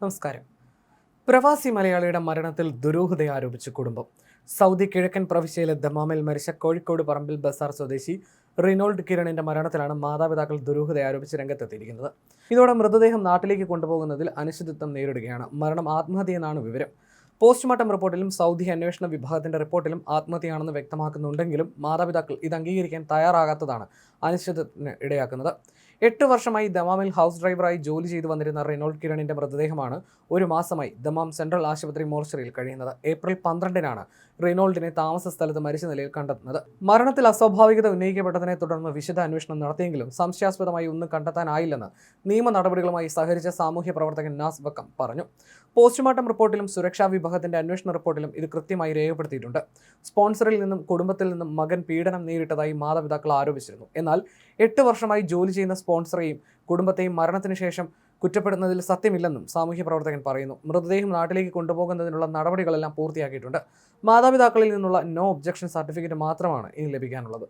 നമസ്കാരം. പ്രവാസി മലയാളിയുടെ മരണത്തിൽ ദുരൂഹത ആരോപിച്ച് കുടുംബം. സൗദി കിഴക്കൻ പ്രവിശ്യയിലെ ദമാമിൽ മരിച്ച കോഴിക്കോട് പറമ്പിൽ ബസാർ സ്വദേശി റിനോൾഡ് കിരണിന്റെ മരണത്തിലാണ് മാതാപിതാക്കൾ ദുരൂഹത ആരോപിച്ച് രംഗത്തെത്തിയിരിക്കുന്നത്. ഇതോടെ മൃതദേഹം നാട്ടിലേക്ക് കൊണ്ടുപോകുന്നതിൽ അനിശ്ചിതത്വം നേരിടുകയാണ്. മരണം ആത്മഹത്യയെന്നാണ് വിവരം. പോസ്റ്റ്മോർട്ടം റിപ്പോർട്ടിലും സൗദി അന്വേഷണ വിഭാഗത്തിന്റെ റിപ്പോർട്ടിലും ആത്മഹത്യയാണെന്ന് വ്യക്തമാക്കുന്നുണ്ടെങ്കിലും മാതാപിതാക്കൾ ഇത് അംഗീകരിക്കാൻ തയ്യാറാകാത്തതാണ് അനിശ്ചിതത്വത്തിന് ഇടയാക്കുന്നത്. 8 വർഷമായി ദമാമിൽ ഹൗസ് ഡ്രൈവറായി ജോലി ചെയ്തു വന്നിരുന്ന റിനോൾഡ് കിരണിന്റെ മൃതദേഹമാണ് ഒരു മാസമായി ദമാം സെൻട്രൽ ആശുപത്രി മോർച്ചറിയിൽ കഴിയുന്നത്. ഏപ്രിൽ 12-നാണ് റിനോൾഡിനെ താമസ സ്ഥലത്ത് മരിച്ച നിലയിൽ കണ്ടെത്തുന്നത്. മരണത്തിൽ അസ്വാഭാവികത ഉന്നയിക്കപ്പെട്ടതിനെ തുടർന്ന് വിശദ അന്വേഷണം നടത്തിയെങ്കിലും സംശയാസ്പദമായി ഒന്നും കണ്ടെത്താനായില്ലെന്ന് നിയമ നടപടികളുമായി സഹകരിച്ച സാമൂഹ്യ പ്രവർത്തകൻ നാസ് വക്കം പറഞ്ഞു. പോസ്റ്റ്മോർട്ടം റിപ്പോർട്ടിലും സുരക്ഷാ വിഭാഗത്തിന്റെ അന്വേഷണ റിപ്പോർട്ടിലും ഇത് കൃത്യമായി രേഖപ്പെടുത്തിയിട്ടുണ്ട്. സ്പോൺസറിൽ നിന്നും കുടുംബത്തിൽ നിന്നും മകൻ പീഡനം നേരിട്ടതായി മാതാപിതാക്കൾ ആരോപിച്ചിരുന്നു. എന്നാൽ 8 വർഷമായി ജോലി ചെയ്യുന്ന സ്പോൺസറെയും കുടുംബത്തെയും മരണത്തിന് ശേഷം കുറ്റപ്പെടുന്നതിൽ സത്യമില്ലെന്നും സാമൂഹ്യ പ്രവർത്തകൻ പറയുന്നു. മൃതദേഹം നാട്ടിലേക്ക് കൊണ്ടുപോകുന്നതിനുള്ള നടപടികളെല്ലാം പൂർത്തിയാക്കിയിട്ടുണ്ട്. മാതാപിതാക്കളിൽ നിന്നുള്ള നോ ഒബ്ജക്ഷൻ സർട്ടിഫിക്കറ്റ് മാത്രമാണ് ഇനി ലഭിക്കാനുള്ളത്.